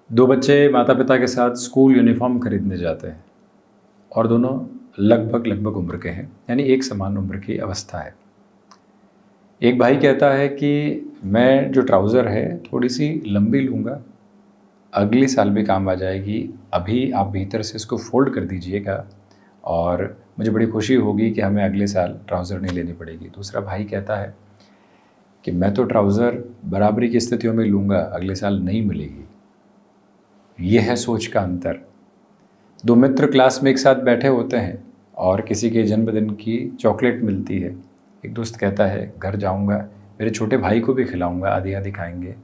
दो बच्चे माता पिता के साथ स्कूल यूनिफॉर्म खरीदने जाते हैं और दोनों लगभग उम्र के हैं, यानी एक समान उम्र की अवस्था है। एक भाई कहता है कि मैं जो ट्राउज़र है थोड़ी सी लंबी लूँगा, अगले साल भी काम आ जाएगी, अभी आप भीतर से इसको फ़ोल्ड कर दीजिएगा और मुझे बड़ी खुशी होगी कि हमें अगले साल ट्राउज़र नहीं लेनी पड़ेगी। दूसरा भाई कहता है कि मैं तो ट्राउज़र बराबरी की स्थितियों में लूँगा, अगले साल नहीं मिलेगी। यह है सोच का अंतर। दो मित्र क्लास में एक साथ बैठे होते हैं और किसी के जन्मदिन की चॉकलेट मिलती है। एक दोस्त कहता है घर जाऊंगा, मेरे छोटे भाई को भी खिलाऊंगा, आधी आधी खाएंगे।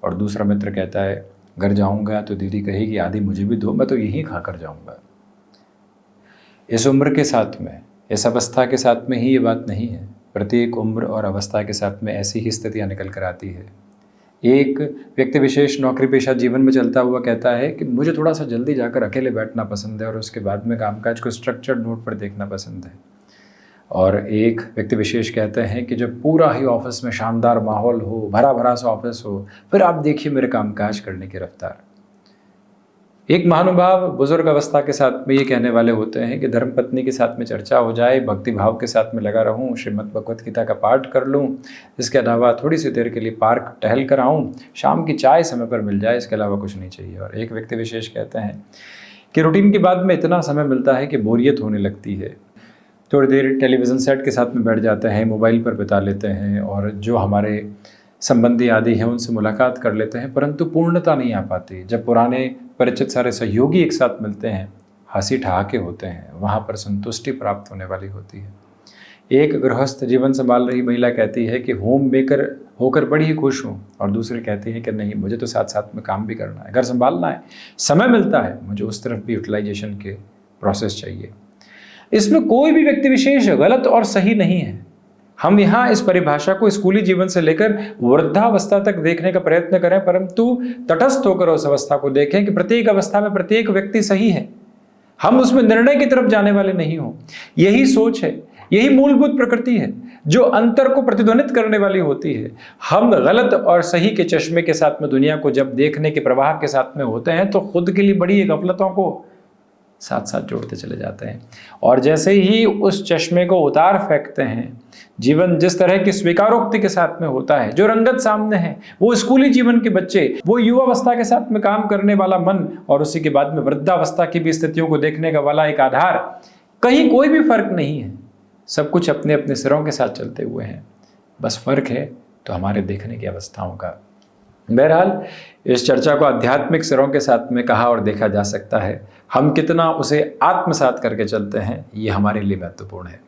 और दूसरा मित्र कहता है घर जाऊंगा तो दीदी कहेगी आधी मुझे भी दो, मैं तो यहीं खा कर जाऊंगा। इस उम्र के साथ में, इस अवस्था के साथ में ही ये बात नहीं है। प्रत्येक उम्र और अवस्था के साथ में ऐसी ही स्थितियाँ निकल कर आती है। एक व्यक्ति विशेष नौकरी पेशा जीवन में चलता हुआ कहता है कि मुझे थोड़ा सा जल्दी जाकर अकेले बैठना पसंद है और उसके बाद में कामकाज को स्ट्रक्चर्ड नोट पर देखना पसंद है। और एक व्यक्ति विशेष कहते हैं कि जब पूरा ही ऑफिस में शानदार माहौल हो, भरा भरा सा ऑफिस हो, फिर आप देखिए मेरे कामकाज करने की रफ्तार। एक महानुभाव बुजुर्ग अवस्था के साथ में ये कहने वाले होते हैं कि धर्म पत्नी के साथ में चर्चा हो जाए, भक्ति भाव के साथ में लगा रहूं, श्रीमद् भगवत गीता का पाठ कर लूं, इसके अलावा थोड़ी सी देर के लिए पार्क टहल कर आऊँ, शाम की चाय समय पर मिल जाए, इसके अलावा कुछ नहीं चाहिए। और एक व्यक्ति विशेष कहते हैं कि रूटीन के बाद में इतना समय मिलता है कि बोरियत होने लगती है। थोड़ी देर टेलीविज़न सेट के साथ में बैठ जाते हैं, मोबाइल पर बिता लेते हैं और जो हमारे संबंधी आदि हैं उनसे मुलाकात कर लेते हैं, परंतु पूर्णता नहीं आ पाती। जब पुराने परिचित सारे सहयोगी एक साथ मिलते हैं, हंसी ठहाके होते हैं, वहाँ पर संतुष्टि प्राप्त होने वाली होती है। एक गृहस्थ जीवन संभाल रही महिला कहती है कि होम मेकर होकर बड़ी ही खुश हूँ, और दूसरी कहती है कि नहीं, मुझे तो साथ साथ में काम भी करना है, घर संभालना है, समय मिलता है, मुझे उस तरफ भी यूटिलाइजेशन के प्रोसेस चाहिए। इसमें कोई भी व्यक्ति विशेष गलत और सही नहीं है। हम यहाँ इस परिभाषा को स्कूली जीवन से लेकर वृद्धावस्था तक देखने का प्रयत्न करें, परंतु तटस्थ होकर उस अवस्था को देखें कि प्रत्येक अवस्था में प्रत्येक व्यक्ति सही है। हम उसमें निर्णय की तरफ जाने वाले नहीं हो। यही सोच है, यही मूलभूत प्रकृति है जो अंतर को प्रतिध्वनित करने वाली होती है। हम गलत और सही के चश्मे के साथ में दुनिया को जब देखने के प्रवाह के साथ में होते हैं तो खुद के लिए बड़ी गफलतों को साथ साथ जोड़ते चले जाते हैं, और जैसे ही उस चश्मे को उतार फेंकते हैं, जीवन जिस तरह की स्वीकारोक्ति के साथ में होता है, जो रंगत सामने है, वो स्कूली जीवन के बच्चे, वो युवावस्था के साथ में काम करने वाला मन, और उसी के बाद में वृद्धावस्था की भी स्थितियों को देखने का वाला एक आधार, कहीं कोई भी फर्क नहीं है। सब कुछ अपने अपने सिरों के साथ चलते हुए हैं, बस फर्क है तो हमारे देखने की अवस्थाओं का। बहरहाल इस चर्चा को आध्यात्मिक सिरों के साथ में कहा और देखा जा सकता है। हम कितना उसे आत्मसात करके चलते हैं, ये हमारे लिए महत्वपूर्ण है।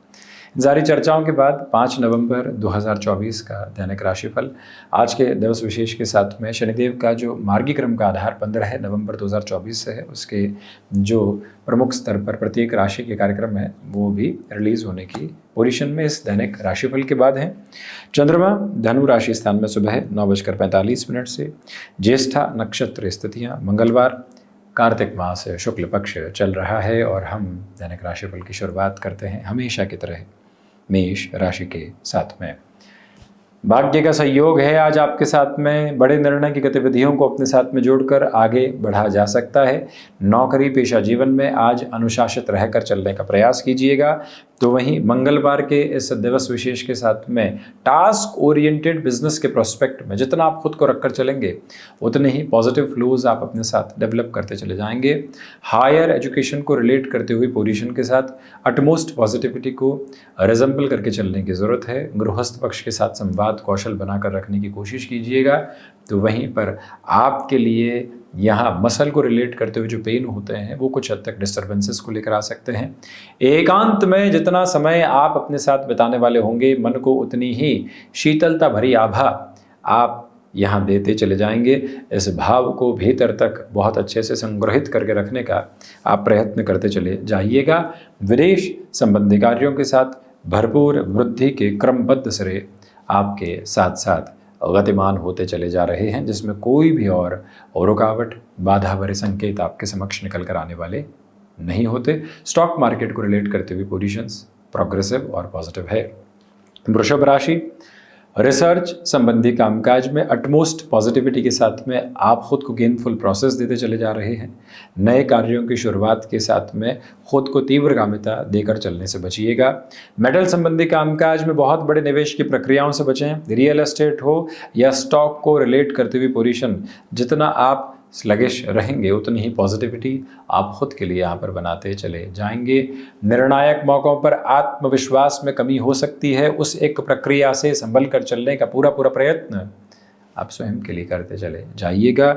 जारी चर्चाओं के बाद 5 नवंबर 2024 का दैनिक राशिफल आज के दिवस विशेष के साथ में शनिदेव का जो मार्गी क्रम का आधार 15 नवंबर 2024 से है, उसके जो प्रमुख स्तर पर प्रत्येक राशि के कार्यक्रम है वो भी रिलीज होने की पोजीशन में इस दैनिक राशिफल के बाद है। चंद्रमा धनु राशि स्थान में सुबह 9:45 से, ज्येष्ठा नक्षत्र स्थितियाँ मंगलवार, कार्तिक मास शुक्ल पक्ष चल रहा है, और हम दैनिक राशिफल की शुरुआत करते हैं हमेशा की तरह मेष राशि के साथ में। भाग्य का सहयोग है आज आपके साथ में, बड़े निर्णय की गतिविधियों को अपने साथ में जोड़कर आगे बढ़ा जा सकता है। नौकरी पेशा जीवन में आज अनुशासित रहकर चलने का प्रयास कीजिएगा। तो वहीं मंगलवार के इस दिवस विशेष के साथ में टास्क ओरिएंटेड बिजनेस के प्रोस्पेक्ट में जितना आप खुद को रखकर चलेंगे उतने ही पॉजिटिव फ्लोज आप अपने साथ डेवलप करते चले जाएंगे। हायर एजुकेशन को रिलेट करते हुए पोजीशन के साथ अटमोस्ट पॉजिटिविटी को रिजेंबल करके चलने की ज़रूरत है। गृहस्थ पक्ष के साथ संवाद कौशल बनाकर रखने की कोशिश कीजिएगा। तो वहीं पर आपके लिए यहाँ मसल को रिलेट करते हुए जो पेन होते हैं वो कुछ हद तक डिस्टर्बेंसेस को लेकर आ सकते हैं। एकांत में जितना समय आप अपने साथ बिताने वाले होंगे, मन को उतनी ही शीतलता भरी आभा आप यहाँ देते चले जाएंगे। इस भाव को भीतर तक बहुत अच्छे से संग्रहित करके रखने का आप प्रयत्न करते चले जाइएगा। विदेश संबंधी कार्यों के साथ भरपूर वृद्धि के क्रमबद्ध सिरे आपके साथ साथ गतिमान होते चले जा रहे हैं, जिसमें कोई भी और रुकावट बाधा भरे संकेत आपके समक्ष निकल कर आने वाले नहीं होते। स्टॉक मार्केट को रिलेट करते हुए पोजीशंस प्रोग्रेसिव और पॉजिटिव है। वृषभ राशि रिसर्च संबंधी कामकाज में अटमोस्ट पॉजिटिविटी के साथ में आप खुद को गेनफुल प्रोसेस देते चले जा रहे हैं। नए कार्यों की शुरुआत के साथ में खुद को तीव्रगामिता देकर चलने से बचिएगा। मेटल संबंधी कामकाज में बहुत बड़े निवेश की प्रक्रियाओं से बचें। रियल एस्टेट हो या स्टॉक को रिलेट करती हुई पोजीशन, जितना आप स्लगिश रहेंगे उतनी ही पॉजिटिविटी आप खुद के लिए यहाँ पर बनाते चले जाएंगे। निर्णायक मौक़ों पर आत्मविश्वास में कमी हो सकती है, उस एक प्रक्रिया से संभल कर चलने का पूरा प्रयत्न आप स्वयं के लिए करते चले जाइएगा।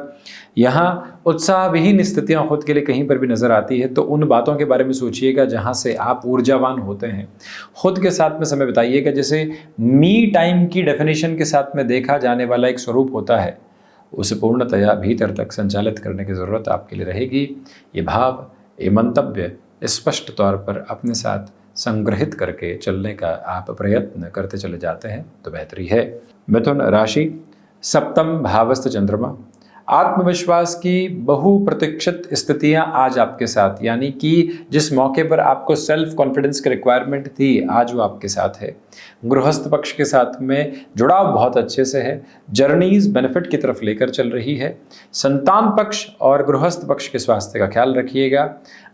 यहाँ उत्साहविहीन स्थितियाँ खुद के लिए कहीं पर भी नज़र आती है तो उन बातों के बारे में सोचिएगा जहाँ से आप ऊर्जावान होते हैं। खुद के साथ में समय बिताइएगा। जैसे मी टाइम की डेफिनेशन के साथ में देखा जाने वाला एक स्वरूप होता है, उसे पूर्णतया भीतर तक संचालित करने की ज़रूरत आपके लिए रहेगी। ये भाव, ये मंतव्य स्पष्ट तौर पर अपने साथ संग्रहित करके चलने का आप प्रयत्न करते चले जाते हैं तो बेहतरी है। मिथुन राशि, सप्तम भावस्थ चंद्रमा, आत्मविश्वास की बहुप्रतीक्षित स्थितियां आज आपके साथ, यानी कि जिस मौके पर आपको सेल्फ कॉन्फिडेंस की रिक्वायरमेंट थी आज वो आपके साथ है। गृहस्थ पक्ष के साथ में जुड़ाव बहुत अच्छे से है। जर्नीज बेनिफिट की तरफ लेकर चल रही है। संतान पक्ष और गृहस्थ पक्ष के स्वास्थ्य का ख्याल रखिएगा।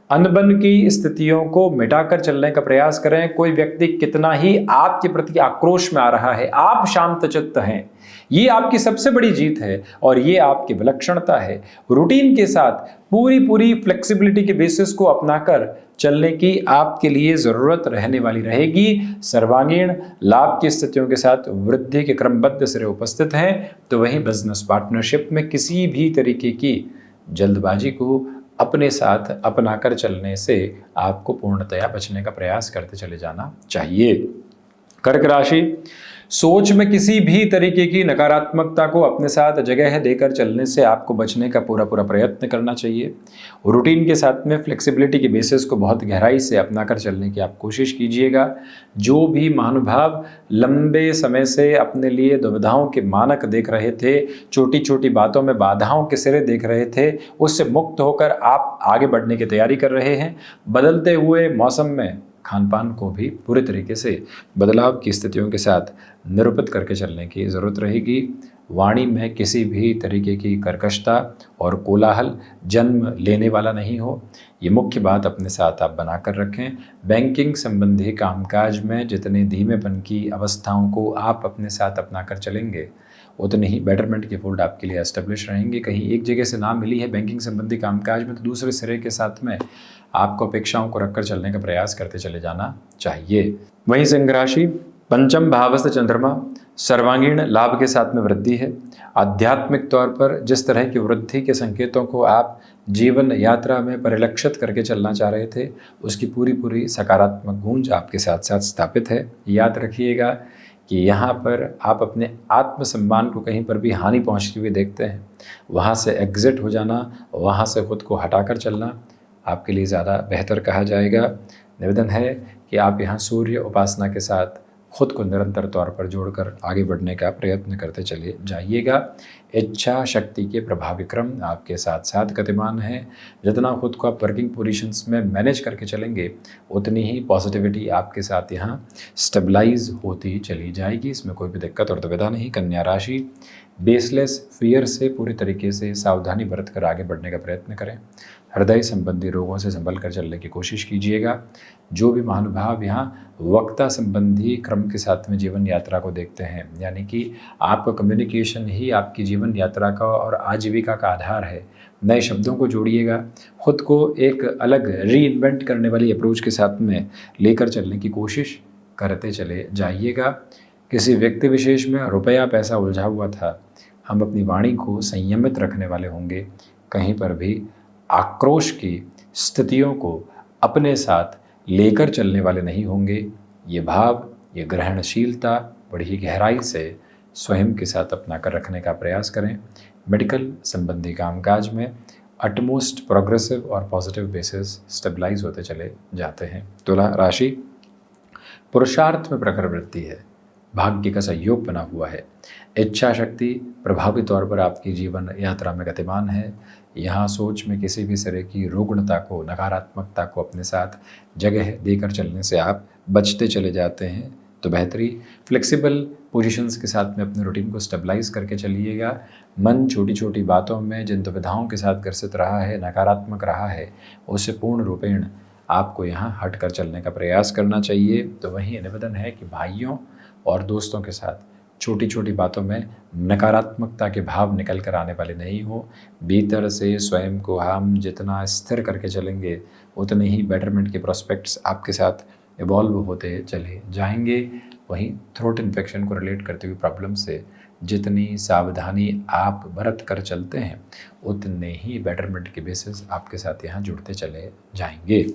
अनबन की स्थितियों को मिटाकर चलने का प्रयास करें। कोई व्यक्ति कितना ही आपके प्रति आक्रोश में आ रहा है, आप शांत चित्त हैं, ये आपकी सबसे बड़ी जीत है और ये आपकी विलक्षणता है। रूटीन के साथ पूरी फ्लेक्सिबिलिटी के बेसिस को अपनाकर चलने की आपके लिए ज़रूरत रहने वाली रहेगी। सर्वांगीण लाभ की स्थितियों के साथ वृद्धि के क्रमबद्ध सिरे उपस्थित हैं। तो वहीं बिजनेस पार्टनरशिप में किसी भी तरीके की जल्दबाजी को अपने साथ अपनाकर चलने से आपको पूर्णतया बचने का प्रयास करते चले जाना चाहिए। कर्क राशि, सोच में किसी भी तरीके की नकारात्मकता को अपने साथ जगह देकर चलने से आपको बचने का पूरा प्रयत्न करना चाहिए। रूटीन के साथ में फ्लेक्सिबिलिटी के बेसिस को बहुत गहराई से अपनाकर चलने की आप कोशिश कीजिएगा। जो भी महानुभाव लंबे समय से अपने लिए दुविधाओं के मानक देख रहे थे, छोटी छोटी बातों में बाधाओं के सिरे देख रहे थे, उससे मुक्त होकर आप आगे बढ़ने की तैयारी कर रहे हैं। बदलते हुए मौसम में खान पान को भी पूरे तरीके से बदलाव की स्थितियों के साथ निरूपित करके चलने की ज़रूरत रहेगी। वाणी में किसी भी तरीके की कर्कशता और कोलाहल जन्म लेने वाला नहीं हो, ये मुख्य बात अपने साथ आप बनाकर रखें। बैंकिंग संबंधी कामकाज में जितने धीमेपन की अवस्थाओं को आप अपने साथ अपनाकर चलेंगे उतने ही बेटरमेंट के फोल्ड आपके लिए एस्टेब्लिश रहेंगे। कहीं एक जगह से ना मिली है बैंकिंग संबंधी कामकाज में तो दूसरे सिरे के साथ में आपको अपेक्षाओं को रखकर चलने का प्रयास करते चले जाना चाहिए। वहीं सिंह राशि, पंचम भावस्थ चंद्रमा, सर्वांगीण लाभ के साथ में वृद्धि है। आध्यात्मिक तौर पर जिस तरह की वृद्धि के संकेतों को आप जीवन यात्रा में परिलक्षित करके चलना चाह रहे थे, उसकी पूरी सकारात्मक गूंज आपके साथ साथ स्थापित है। याद रखिएगा कि यहाँ पर आप अपने आत्मसम्मान को कहीं पर भी हानि पहुँचती हुई देखते हैं, वहाँ से एग्जिट हो जाना, वहाँ से खुद को हटाकर चलना आपके लिए ज़्यादा बेहतर कहा जाएगा। निवेदन है कि आप यहाँ सूर्य उपासना के साथ खुद को निरंतर तौर पर जोड़कर आगे बढ़ने का प्रयत्न करते चले जाइएगा। इच्छा शक्ति के प्रभावी क्रम आपके साथ साथ गतिमान है। जितना खुद को आप वर्किंग पोजीशंस में मैनेज करके चलेंगे उतनी ही पॉजिटिविटी आपके साथ यहाँ स्टेबलाइज होती चली जाएगी। इसमें कोई भी दिक्कत और दुविधा नहीं। कन्या राशि, बेसलेस फियर से पूरी तरीके से सावधानी बरत कर आगे बढ़ने का प्रयत्न करें। हृदय संबंधी रोगों से संभल कर चलने की कोशिश कीजिएगा। जो भी महानुभाव यहाँ वक्ता संबंधी क्रम के साथ में जीवन यात्रा को देखते हैं, यानी कि आपका कम्युनिकेशन ही आपकी जीवन यात्रा का और आजीविका का आधार है, नए शब्दों को जोड़िएगा। खुद को एक अलग रीइन्वेंट करने वाली अप्रोच के साथ में लेकर चलने की कोशिश करते चले जाइएगा। किसी व्यक्ति विशेष में रुपया पैसा उलझा हुआ था, हम अपनी वाणी को संयमित रखने वाले होंगे। कहीं पर भी आक्रोश की स्थितियों को अपने साथ लेकर चलने वाले नहीं होंगे। ये भाव, ये ग्रहणशीलता बड़ी ही गहराई से स्वयं के साथ अपना कर रखने का प्रयास करें। मेडिकल संबंधी कामकाज में अटमोस्ट प्रोग्रेसिव और पॉजिटिव बेसिस स्टेबलाइज होते चले जाते हैं। तुला राशि, पुरुषार्थ में प्रखर वृत्ति है, भाग्य का सहयोग बना हुआ है। इच्छा शक्ति प्रभावी तौर पर आपकी जीवन यात्रा में गतिमान है। यहाँ सोच में किसी भी तरह की रुग्णता को, नकारात्मकता को अपने साथ जगह देकर चलने से आप बचते चले जाते हैं। तो बेहतरी। फ्लेक्सिबल पोजीशंस के साथ में अपने रूटीन को स्टेबलाइज करके चलिएगा। मन छोटी छोटी बातों में जिन दुविधाओं के साथ ग्रसित रहा है, नकारात्मक रहा है, उससे पूर्ण रूपेण आपको यहाँ हट कर चलने का प्रयास करना चाहिए। तो वहीं निवेदन है कि भाइयों और दोस्तों के साथ छोटी छोटी बातों में नकारात्मकता के भाव निकल कर आने वाले नहीं हो। भीतर से स्वयं को हम जितना स्थिर करके चलेंगे उतने ही बेटरमेंट के प्रोस्पेक्ट्स आपके साथ इवॉल्व होते चले जाएंगे। वहीं थ्रोट इन्फेक्शन को रिलेट करते हुए प्रॉब्लम से जितनी सावधानी आप बरत कर चलते हैं उतने ही बेटरमेंट के बेसिस आपके साथ यहाँ जुड़ते चले जाएंगे।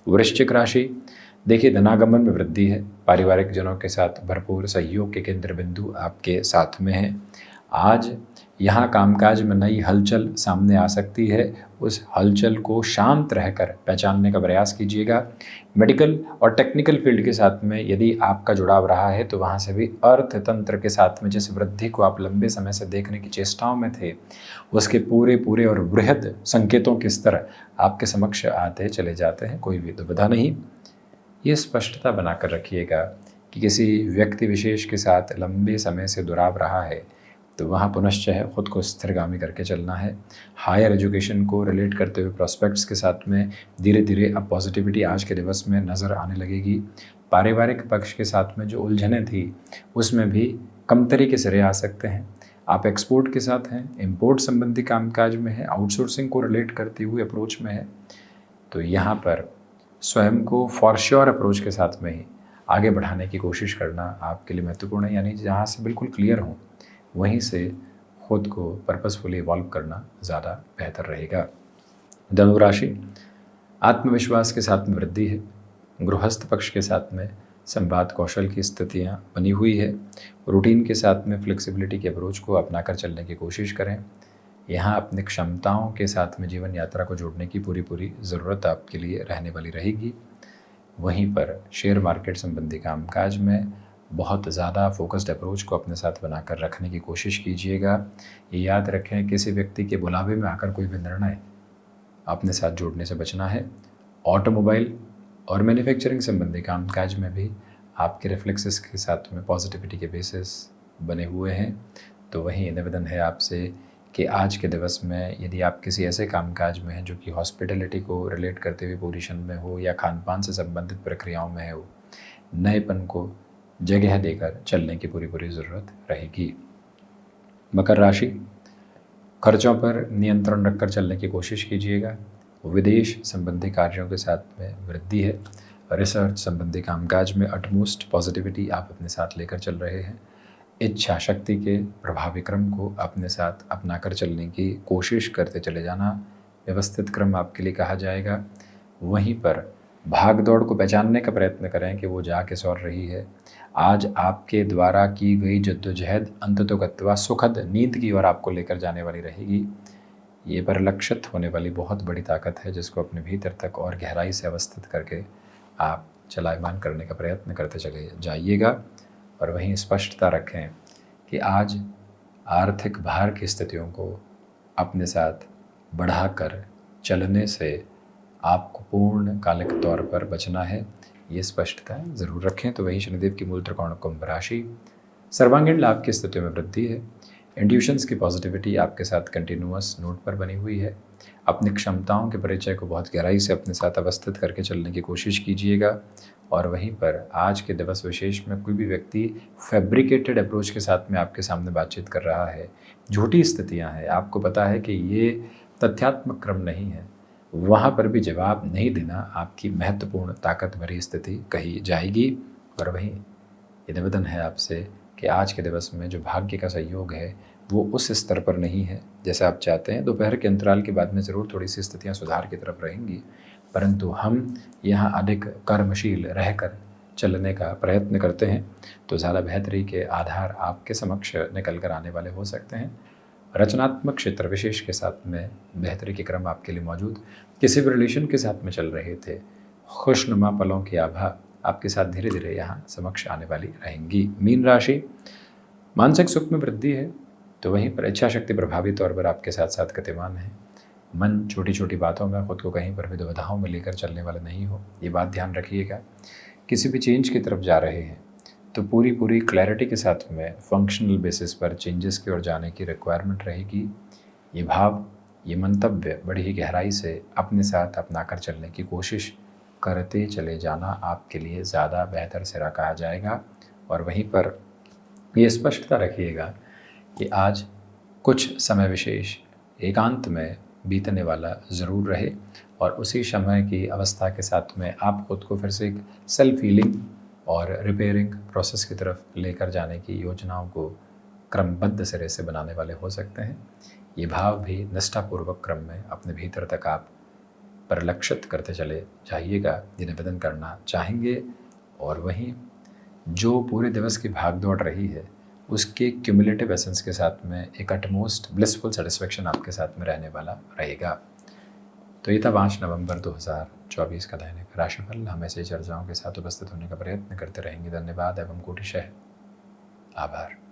वृश्चिक राशि, देखिए धनागमन में वृद्धि है। पारिवारिक जनों के साथ भरपूर सहयोग के केंद्र बिंदु आपके साथ में है। आज यहाँ कामकाज में नई हलचल सामने आ सकती है। उस हलचल को शांत रहकर पहचानने का प्रयास कीजिएगा। मेडिकल और टेक्निकल फील्ड के साथ में यदि आपका जुड़ाव रहा है तो वहाँ से भी अर्थतंत्र के साथ में जिस वृद्धि को आप लंबे समय से देखने की चेष्टाओं में थे उसके पूरे और बृहद संकेतों के स्तर आपके समक्ष आते चले जाते हैं। कोई भी दुविधा नहीं। ये स्पष्टता बनाकर रखिएगा कि किसी व्यक्ति विशेष के साथ लंबे समय से जुड़ाव रहा है तो वहाँ पुनश्च है खुद को स्थिरगामी करके चलना है। हायर एजुकेशन को रिलेट करते हुए प्रॉस्पेक्ट्स के साथ में धीरे धीरे अब पॉजिटिविटी आज के दिवस में नज़र आने लगेगी। पारिवारिक पक्ष के साथ में जो उलझनें थी उसमें भी कम तरीके से रह आ सकते हैं। आप एक्सपोर्ट के साथ हैं, इम्पोर्ट संबंधी कामकाज में है, आउटसोर्सिंग को रिलेट करते हुए अप्रोच में है, तो यहाँ पर स्वयं को फॉर श्योर अप्रोच के साथ में ही आगे बढ़ाने की कोशिश करना आपके लिए महत्वपूर्ण है। यानी जहाँ से बिल्कुल क्लियर हो वहीं से खुद को पर्पसफुली इवॉल्व करना ज़्यादा बेहतर रहेगा। धनु राशि, आत्मविश्वास के साथ में वृद्धि है। गृहस्थ पक्ष के साथ में संवाद कौशल की स्थितियाँ बनी हुई है। रूटीन के साथ में फ्लेक्सिबिलिटी के अप्रोच को अपनाकर चलने की कोशिश करें। यहाँ अपनी क्षमताओं के साथ में जीवन यात्रा को जोड़ने की पूरी ज़रूरत आपके लिए रहने वाली रहेगी। वहीं पर शेयर मार्केट संबंधी कामकाज में बहुत ज़्यादा फोकस्ड अप्रोच को अपने साथ बनाकर रखने की कोशिश कीजिएगा। ये याद रखें किसी व्यक्ति के बुलावे में आकर कोई भी निर्णय अपने साथ जोड़ने से बचना है। ऑटोमोबाइल और मैन्युफैक्चरिंग संबंधी कामकाज में भी आपके रिफ्लेक्सेस के साथ में पॉजिटिविटी के बेसिस बने हुए हैं। तो वहीं निवेदन है आपसे कि आज के दिवस में यदि आप किसी ऐसे कामकाज में हैं जो कि हॉस्पिटैलिटी को रिलेट करते हुए पोजीशन में हो या खान पान से संबंधित प्रक्रियाओं में हो, नएपन को जगह देकर चलने की पूरी ज़रूरत रहेगी। मकर राशि, खर्चों पर नियंत्रण रखकर चलने की कोशिश कीजिएगा। विदेश संबंधी कार्यों के साथ में वृद्धि है। रिसर्च संबंधी कामकाज में अटमोस्ट पॉजिटिविटी आप अपने साथ लेकर चल रहे हैं। इच्छा शक्ति के प्रभावी क्रम को अपने साथ अपनाकर चलने की कोशिश करते चले जाना व्यवस्थित क्रम आपके लिए कहा जाएगा। वहीं पर भाग दौड़ को पहचानने का प्रयत्न करें कि वो जा किस ओर रही है। आज आपके द्वारा की गई जद्दोजहद अंततोगत्वा सुखद नींद की ओर आपको लेकर जाने वाली रहेगी। ये परिलक्षित होने वाली बहुत बड़ी ताकत है जिसको अपने भीतर तक और गहराई से अवस्थित करके आप चलायमान करने का प्रयत्न करते चले जाइएगा। और वहीं स्पष्टता रखें कि आज आर्थिक भार की स्थितियों को अपने साथ बढ़ाकर चलने से आपको पूर्ण कालिक तौर पर बचना है। ये स्पष्टता ज़रूर रखें। तो वहीं शनिदेव की मूल त्रिकोण कुंभ राशि, सर्वांगीण लाभ की स्थितियों में वृद्धि है। इंट्यूशंस की पॉजिटिविटी आपके साथ कंटिन्यूअस नोट पर बनी हुई है। अपनी क्षमताओं के परिचय को बहुत गहराई से अपने साथ अवस्थित करके चलने की कोशिश कीजिएगा। और वहीं पर आज के दिवस विशेष में कोई भी व्यक्ति फैब्रिकेटेड अप्रोच के साथ में आपके सामने बातचीत कर रहा है, झूठी स्थितियां हैं, आपको पता है कि ये तथ्यात्मक क्रम नहीं है, वहाँ पर भी जवाब नहीं देना आपकी महत्वपूर्ण ताकत भरी स्थिति कही जाएगी। और वहीं ये निवेदन है आपसे कि आज के दिवस में जो भाग्य का सहयोग है वो उस स्तर पर नहीं है जैसे आप चाहते हैं। दोपहर के अंतराल के बाद में ज़रूर थोड़ी सी स्थितियाँ सुधार की तरफ रहेंगी, परंतु हम यहाँ अधिक कर्मशील रहकर चलने का प्रयत्न करते हैं तो ज़्यादा बेहतरी के आधार आपके समक्ष निकल कर आने वाले हो सकते हैं। रचनात्मक क्षेत्र विशेष के साथ में बेहतरी के क्रम आपके लिए मौजूद। किसी भी रिलेशन के साथ में चल रहे थे, खुशनुमा पलों की आभा आपके साथ धीरे धीरे यहाँ समक्ष आने वाली रहेंगी। मीन राशि, मानसिक सुख में वृद्धि है तो वहीं पर इच्छा शक्ति प्रभावी तौर पर आपके साथ साथ गतिमान है। मन छोटी छोटी बातों में खुद को कहीं पर भी दुविधाओं में लेकर चलने वाला नहीं हो, ये बात ध्यान रखिएगा। किसी भी चेंज की तरफ जा रहे हैं तो पूरी पूरी क्लैरिटी के साथ में फंक्शनल बेसिस पर चेंजेस की ओर जाने की रिक्वायरमेंट रहेगी। ये भाव, ये मंतव्य बड़ी ही गहराई से अपने साथ अपना कर चलने की कोशिश करते चले जाना आपके लिए ज़्यादा बेहतर सिरा कहा जाएगा। और वहीं पर ये स्पष्टता रखिएगा कि आज कुछ समय विशेष एकांत में बीतने वाला ज़रूर रहे और उसी समय की अवस्था के साथ में आप खुद को फिर से एक सेल्फ हीलिंग और रिपेयरिंग प्रोसेस की तरफ लेकर जाने की योजनाओं को क्रमबद्ध सिरे से बनाने वाले हो सकते हैं। ये भाव भी निष्ठापूर्वक क्रम में अपने भीतर तक आप परिलक्षित करते चले जाइएगा, ये निवेदन करना चाहेंगे। और वहीं जो पूरे दिवस की भागदौड़ रही है उसके क्यूमुलेटिव एसेंस के साथ में एक अटमोस्ट ब्लिसफुल सेटिस्फेक्शन आपके साथ में रहने वाला रहेगा। तो ये था 5 नवंबर 2024 का दैनिक राशिफल। हम ऐसे चर्चाओं के साथ उपस्थित होने का प्रयत्न करते रहेंगे। धन्यवाद एवं कोटिशः आभार।